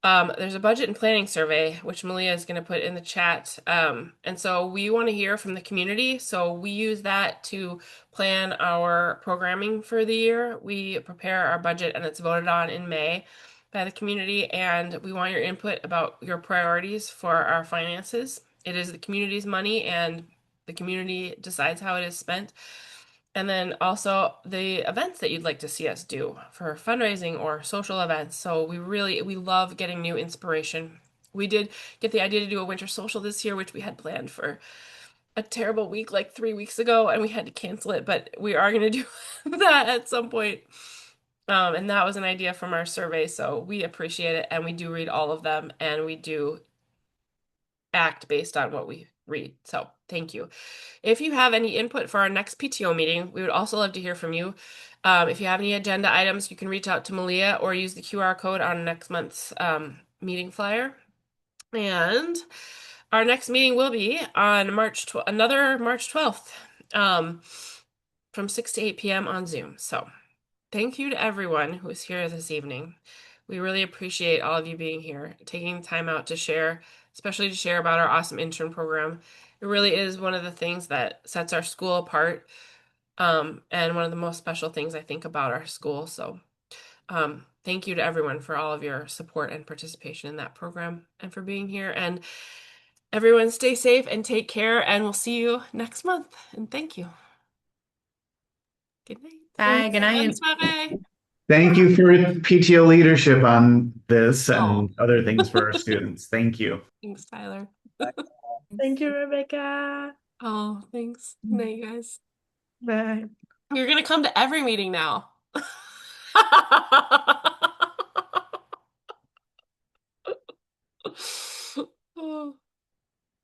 There's a budget and planning survey, which Malia is going to put in the chat. And so we want to hear from the community. So we use that to plan our programming for the year. We prepare our budget and it's voted on in May by the community. And we want your input about your priorities for our finances. It is the community's money and the community decides how it is spent. And then also the events that you'd like to see us do for fundraising or social events. So we love getting new inspiration. We did get the idea to do a winter social this year, which we had planned for a terrible week like 3 weeks ago, and we had to cancel it, but we are going to do that at some point. And that was an idea from our survey, so we appreciate it, and we do read all of them, and we do act based on what we read. So thank you. If you have any input for our next PTO meeting, we would also love to hear from you. If you have any agenda items, you can reach out to Malia or use the QR code on next month's meeting flyer. And our next meeting will be on another March 12th, from 6 to 8 p.m. on Zoom. So thank you to everyone who is here this evening. We really appreciate all of you being here, taking time out to share, especially to share about our awesome intern program. It really is one of the things that sets our school apart, and one of the most special things I think about our school. So thank you to everyone for all of your support and participation in that program and for being here. And everyone stay safe and take care, and we'll see you next month. And thank you. Good night. Bye, good Bonne night. soirée. Thank you for PTO leadership on this Oh, and other things for our students. Thank you. thanks, Tyler. Thank you, Rebecca. Oh, thanks. Good night, you guys. Bye. You're gonna come to every meeting now. Oh.